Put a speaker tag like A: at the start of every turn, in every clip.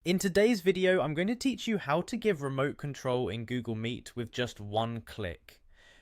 A: In today's video, I'm going to teach you how to give remote control in Google Meet with just one click.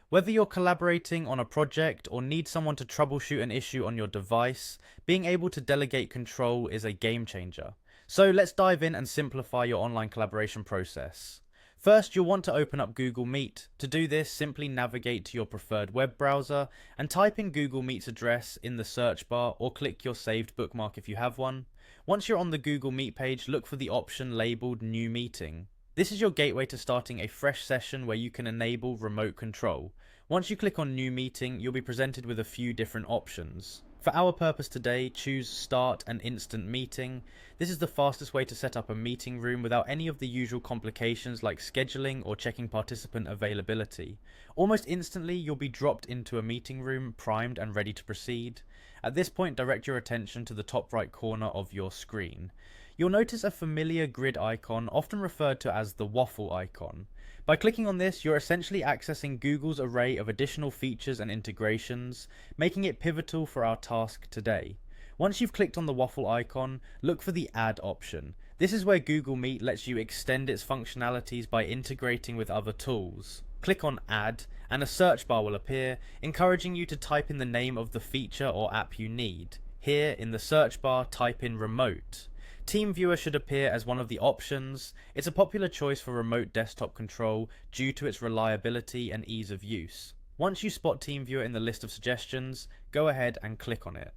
A: Whether you're collaborating on a project or need someone to troubleshoot an issue on your device, being able to delegate control is a game changer. So let's dive in and simplify your online collaboration process. First, you'll want to open up Google Meet. To do this, simply navigate to your preferred web browser and type in Google Meet's address in the search bar or click your saved bookmark if you have one. Once you're on the Google Meet page, look for the option labeled New Meeting. This is your gateway to starting a fresh session where you can enable remote control. Once you click on New Meeting, you'll be presented with a few different options. For our purpose today, choose Start an Instant Meeting. This is the fastest way to set up a meeting room without any of the usual complications like scheduling or checking participant availability. Almost instantly, you'll be dropped into a meeting room, primed and ready to proceed. At this point, direct your attention to the top right corner of your screen. You'll notice a familiar grid icon, often referred to as the waffle icon. By clicking on this, you're essentially accessing Google's array of additional features and integrations, making it pivotal for our task today. Once you've clicked on the waffle icon, look for the Add option. This is where Google Meet lets you extend its functionalities by integrating with other tools. Click on Add, and a search bar will appear, encouraging you to type in the name of the feature or app you need. Here, in the search bar, type in Remote. TeamViewer should appear as one of the options. It's a popular choice for remote desktop control due to its reliability and ease of use. Once you spot TeamViewer in the list of suggestions, go ahead and click on it.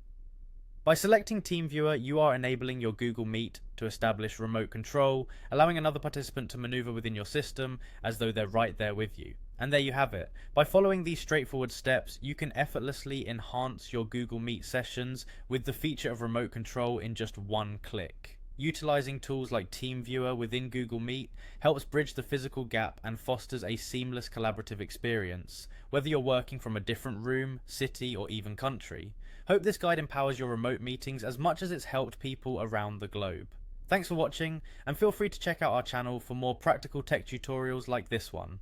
A: By selecting TeamViewer, you are enabling your Google Meet to establish remote control, allowing another participant to maneuver within your system as though they're right there with you. And there you have it. By following these straightforward steps, you can effortlessly enhance your Google Meet sessions with the feature of remote control in just one click. Utilizing tools like TeamViewer within Google Meet helps bridge the physical gap and fosters a seamless collaborative experience, whether you're working from a different room, city, or even country. Hope this guide empowers your remote meetings as much as it's helped people around the globe. Thanks for watching, and feel free to check out our channel for more practical tech tutorials like this one.